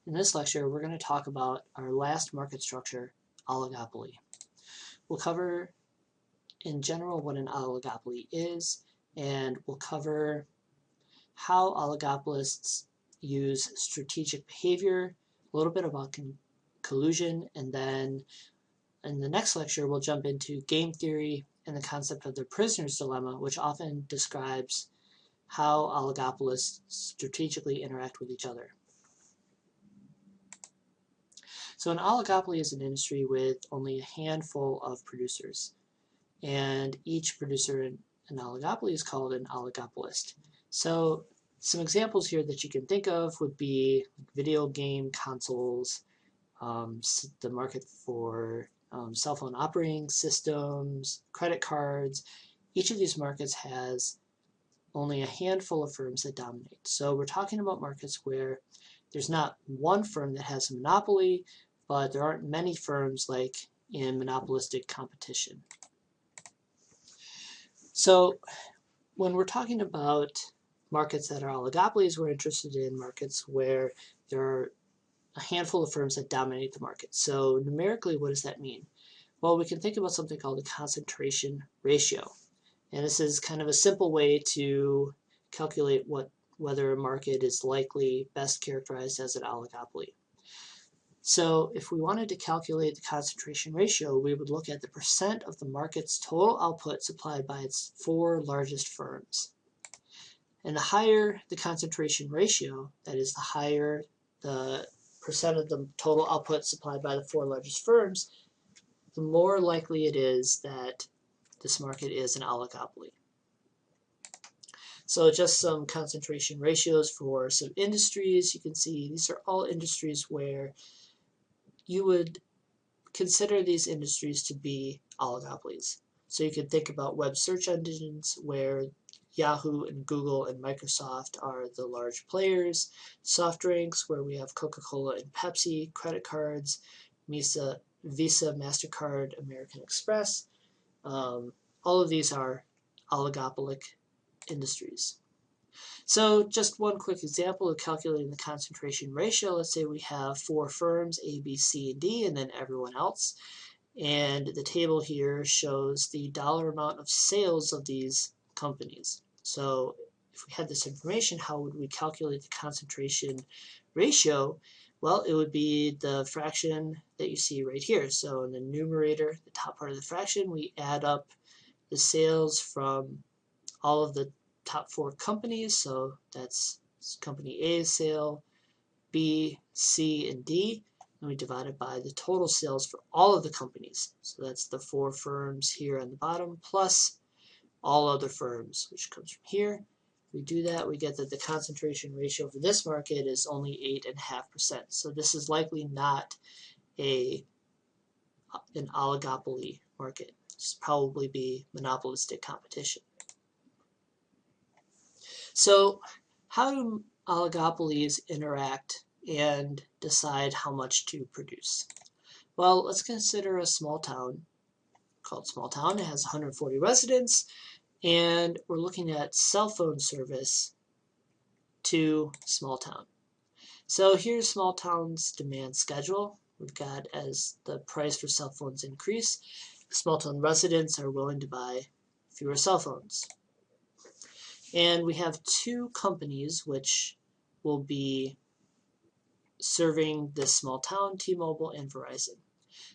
In this lecture, we're going to talk about our last market structure, oligopoly. We'll cover in general what an oligopoly is, and we'll cover how oligopolists use strategic behavior, a little bit about collusion, and then in the next lecture we'll jump into game theory and the concept of the prisoner's dilemma, which often describes how oligopolists strategically interact with each other. So an oligopoly is an industry with only a handful of producers, and each producer in an oligopoly is called an oligopolist. So some examples here that you can think of would be video game consoles, the market for cell phone operating systems, credit cards. Each of these markets has only a handful of firms that dominate. So we're talking about markets where there's not one firm that has a monopoly, but there aren't many firms like in monopolistic competition. So when we're talking about markets that are oligopolies, we're interested in markets where there are a handful of firms that dominate the market. So numerically, what does that mean? Well, we can think about something called the concentration ratio. And this is kind of a simple way to calculate whether a market is likely best characterized as an oligopoly. So if we wanted to calculate the concentration ratio, we would look at the percent of the market's total output supplied by its 4 largest firms. And the higher the concentration ratio, that is, the higher the percent of the total output supplied by the 4 largest firms, the more likely it is that this market is an oligopoly. So just some concentration ratios for some industries. You can see these are all industries where you would consider these industries to be oligopolies. So you can think about web search engines where Yahoo and Google and Microsoft are the large players, soft drinks where we have Coca-Cola and Pepsi, credit cards, Visa, MasterCard, American Express. All of these are oligopolic industries. So just one quick example of calculating the concentration ratio. Let's say we have 4 firms, A, B, C, and D, and then everyone else. And the table here shows the dollar amount of sales of these companies. So if we had this information, how would we calculate the concentration ratio? Well, it would be the fraction that you see right here. So in the numerator, the top part of the fraction, we add up the sales from all of the top 4 companies. So that's company A's sale, B, C, and D. And we divide it by the total sales for all of the companies. So that's the 4 firms here on the bottom plus all other firms, which comes from here. If we do that, we get that the concentration ratio for this market is only 8.5%. So this is likely not an oligopoly market. This will probably be monopolistic competition. So how do oligopolies interact and decide how much to produce? Well, let's consider a small town called Small Town. It has 140 residents, and we're looking at cell phone service to Small Town. So here's Small Town's demand schedule. We've got, as the price for cell phones increase, Small Town residents are willing to buy fewer cell phones. And we have 2 companies which will be serving this small town, T-Mobile and Verizon.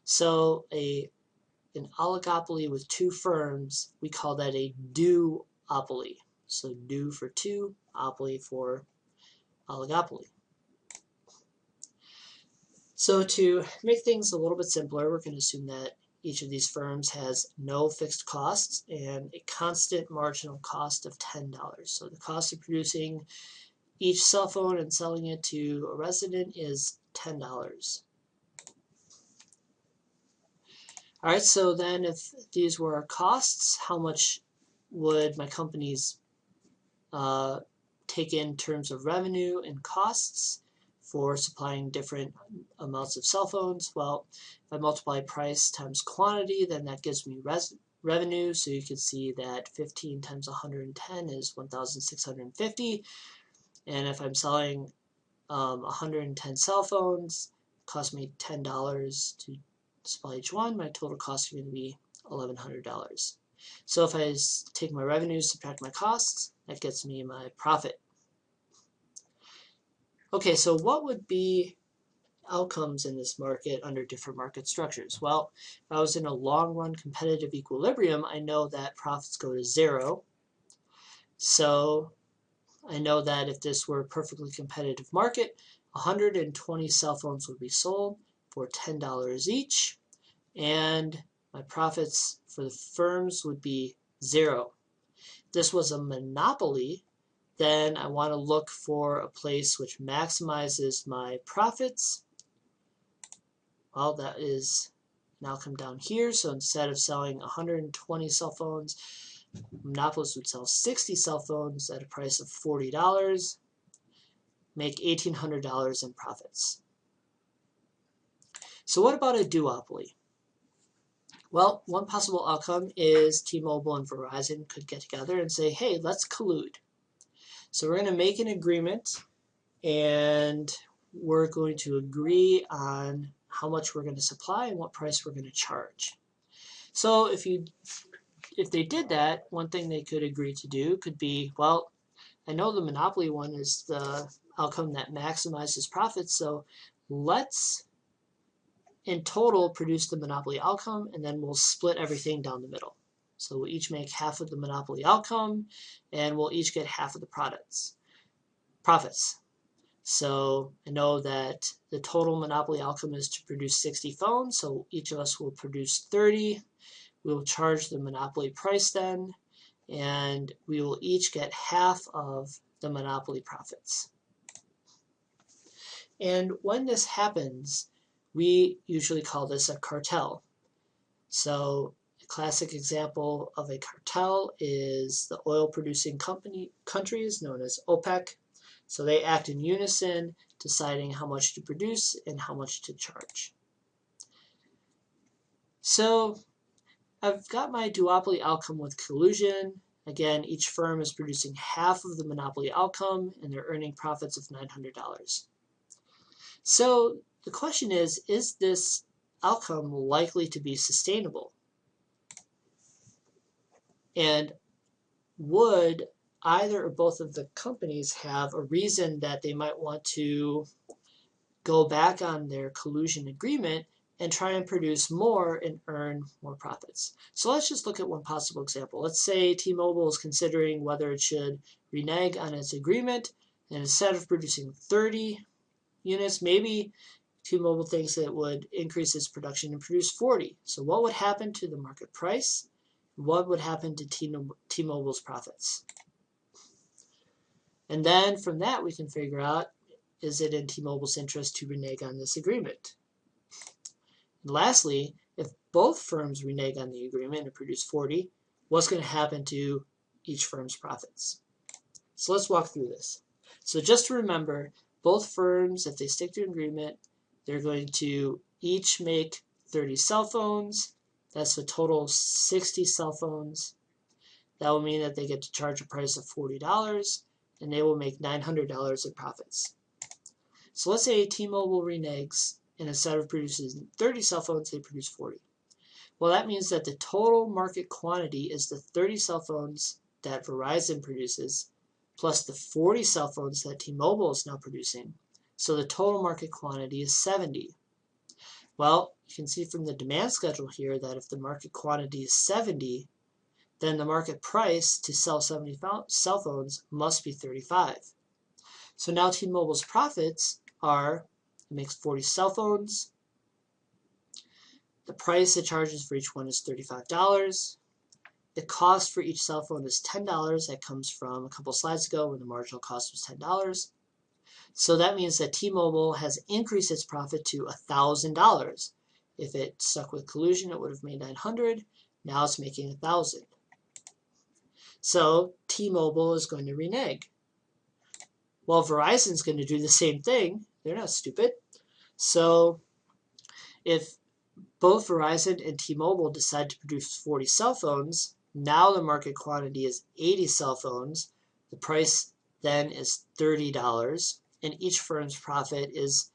So an oligopoly with 2 firms, we call that a duopoly. So du for 2, opoly for oligopoly. So to make things a little bit simpler, we're going to assume that each of these firms has no fixed costs and a constant marginal cost of $10. So the cost of producing each cell phone and selling it to a resident is $10. All right, so then if these were our costs, how much would my companies take in terms of revenue and costs for supplying different amounts of cell phones? Well, if I multiply price times quantity, then that gives me revenue. So you can see that 15 times 110 is 1,650. And if I'm selling 110 cell phones, cost me $10 to supply each one. My total costs are going to be $1,100. So if I take my revenues, subtract my costs, that gets me my profit. Okay, so what would be outcomes in this market under different market structures? Well, if I was in a long-run competitive equilibrium, I know that profits go to zero. So I know that if this were a perfectly competitive market, 120 cell phones would be sold for $10 each, and my profits for the firms would be zero. If this was a monopoly, then I want to look for a place which maximizes my profits. Well, that is an outcome down here. So instead of selling 120 cell phones, monopolists would sell 60 cell phones at a price of $40, make $1,800 in profits. So what about a duopoly? Well, one possible outcome is T-Mobile and Verizon could get together and say, hey, let's collude. So we're going to make an agreement, and we're going to agree on how much we're going to supply and what price we're going to charge. So if they did that, one thing they could agree to do could be, well, I know the monopoly one is the outcome that maximizes profits, so let's in total produce the monopoly outcome, and then we'll split everything down the middle. So we'll each make half of the monopoly outcome, and we'll each get half of the profits. So I know that the total monopoly outcome is to produce 60 phones, so each of us will produce 30. We will charge the monopoly price then, and we will each get half of the monopoly profits. And when this happens, we usually call this a cartel. So a classic example of a cartel is the oil-producing countries known as OPEC. So they act in unison, deciding how much to produce and how much to charge. So I've got my duopoly outcome with collusion. Again, each firm is producing half of the monopoly outcome, and they're earning profits of $900. So the question is this outcome likely to be sustainable? And would either or both of the companies have a reason that they might want to go back on their collusion agreement and try and produce more and earn more profits? So let's just look at one possible example. Let's say T-Mobile is considering whether it should renege on its agreement, and instead of producing 30 units, maybe T-Mobile thinks it would increase its production and produce 40. So what would happen to the market price? What would happen to T-Mobile's profits? And then from that we can figure out, is it in T-Mobile's interest to renege on this agreement? And lastly, if both firms renege on the agreement and produce 40, what's going to happen to each firm's profits? So let's walk through this. So just to remember, both firms, if they stick to an agreement, they're going to each make 30 cell phones. That's a total of 60 cell phones. That will mean that they get to charge a price of $40, and they will make $900 in profits. So let's say T-Mobile reneges, and instead of producing 30 cell phones, they produce 40. Well, that means that the total market quantity is the 30 cell phones that Verizon produces, plus the 40 cell phones that T-Mobile is now producing. So the total market quantity is 70. Well, you can see from the demand schedule here that if the market quantity is 70, then the market price to sell 70 cell phones must be 35. So now T-Mobile's profits are, it makes 40 cell phones. The price it charges for each one is $35. The cost for each cell phone is $10. That comes from a couple slides ago when the marginal cost was $10. So that means that T-Mobile has increased its profit to $1,000. If it stuck with collusion, it would have made $900. Now it's making $1,000. So T-Mobile is going to renege. Well, Verizon's going to do the same thing. They're not stupid. So if both Verizon and T-Mobile decide to produce 40 cell phones, now the market quantity is 80 cell phones. The price then is $30. and each firm's profit is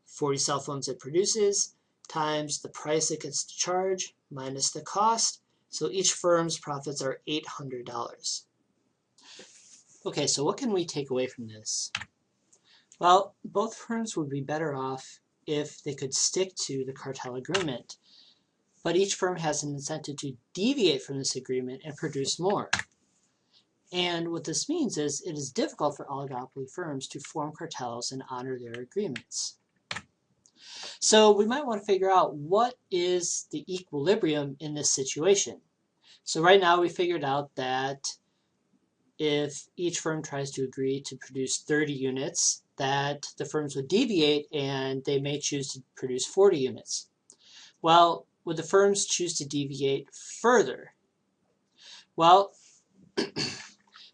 40 cell phones it produces times the price it gets to charge minus the cost. So each firm's profits are $800. Okay, so what can we take away from this? Well, both firms would be better off if they could stick to the cartel agreement, but each firm has an incentive to deviate from this agreement and produce more. And what this means is it is difficult for oligopoly firms to form cartels and honor their agreements. So we might want to figure out what is the equilibrium in this situation. So right now we figured out that if each firm tries to agree to produce 30 units, that the firms would deviate and they may choose to produce 40 units. Well, would the firms choose to deviate further? Well,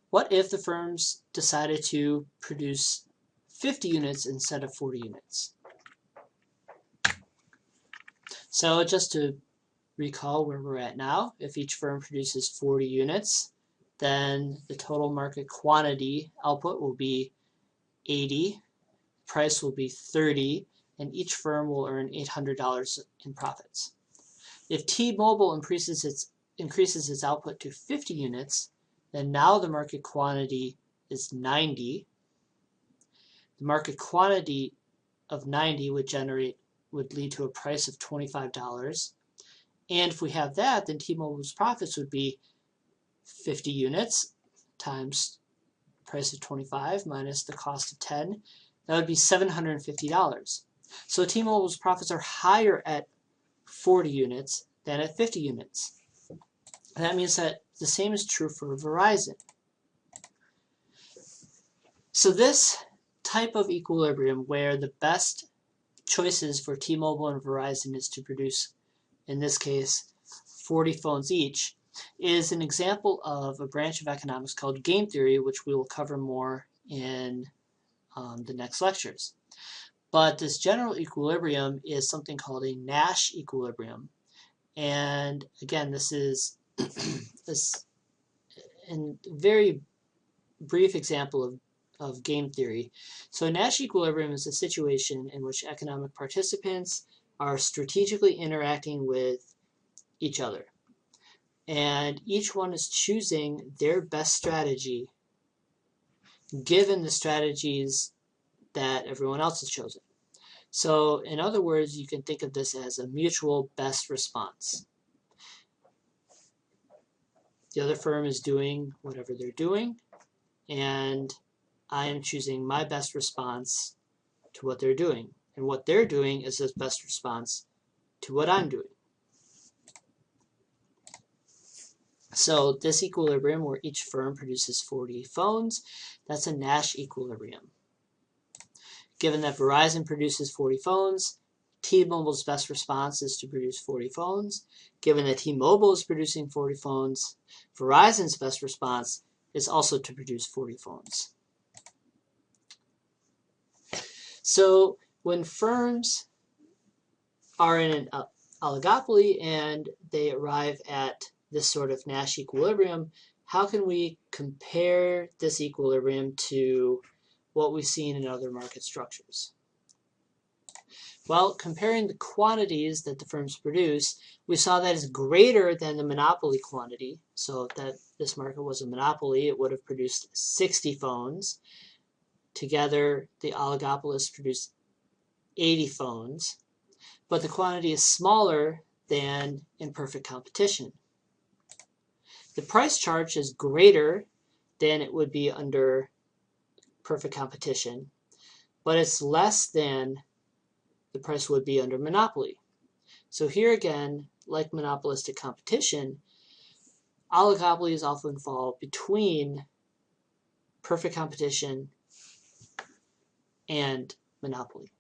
what if the firms decided to produce 50 units instead of 40 units? So just to recall where we're at now, if each firm produces 40 units, then the total market quantity output will be 80, price will be 30, and each firm will earn $800 in profits. If T-Mobile increases its output to 50 units, then now the market quantity is 90. The market quantity of 90 would lead to a price of $25. And if we have that, then T-Mobile's profits would be 50 units times price of 25 minus the cost of 10. That would be $750. So T-Mobile's profits are higher at 40 units than at 50 units. And that means that the same is true for Verizon. So this type of equilibrium where the best choices for T-Mobile and Verizon is to produce, in this case, 40 phones each, is an example of a branch of economics called game theory, which we will cover more in the next lectures. But this general equilibrium is something called a Nash equilibrium. And again, this is a very brief example of game theory. So a Nash equilibrium is a situation in which economic participants are strategically interacting with each other. And each one is choosing their best strategy given the strategies that everyone else has chosen. So in other words, you can think of this as a mutual best response. The other firm is doing whatever they're doing, and I am choosing my best response to what they're doing. And what they're doing is the best response to what I'm doing. So this equilibrium where each firm produces 40 phones, that's a Nash equilibrium. Given that Verizon produces 40 phones, T-Mobile's best response is to produce 40 phones. Given that T-Mobile is producing 40 phones, Verizon's best response is also to produce 40 phones. So when firms are in an oligopoly and they arrive at this sort of Nash equilibrium, how can we compare this equilibrium to what we've seen in other market structures? Well, comparing the quantities that the firms produce, we saw that is greater than the monopoly quantity. So if that this market was a monopoly, it would have produced 60 phones. Together, the oligopolists produced 80 phones. But the quantity is smaller than in perfect competition. The price charged is greater than it would be under perfect competition, but it's less than the price would be under monopoly. So here again, like monopolistic competition, oligopolies often fall between perfect competition and monopoly.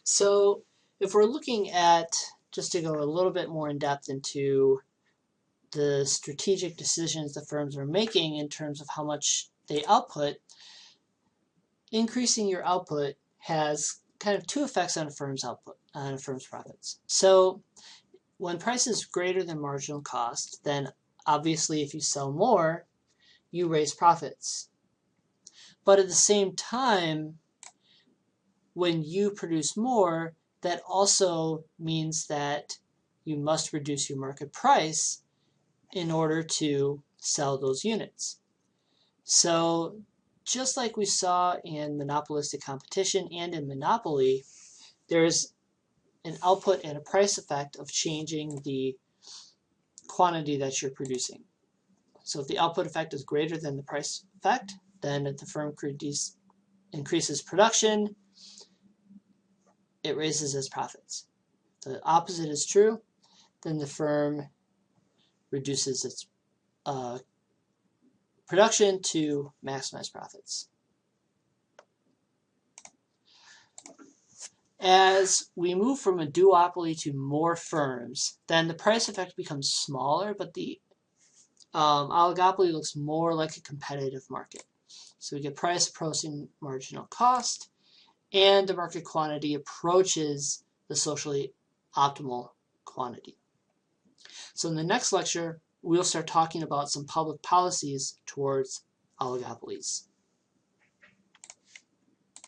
So if we're looking at, just to go a little bit more in depth into the strategic decisions the firms are making in terms of how much they output, increasing your output has kind of two effects on a firm's output, on a firm's profits. So when price is greater than marginal cost, then obviously if you sell more, you raise profits. But at the same time, when you produce more, that also means that you must reduce your market price in order to sell those units. So just like we saw in monopolistic competition and in monopoly, there's an output and a price effect of changing the quantity that you're producing. So if the output effect is greater than the price effect, then if the firm increases production, it raises its profits. If the opposite is true, then the firm reduces its production to maximize profits. As we move from a duopoly to more firms, then the price effect becomes smaller, but the oligopoly looks more like a competitive market. So we get price approaching marginal cost, and the market quantity approaches the socially optimal quantity. So in the next lecture, we'll start talking about some public policies towards oligopolies.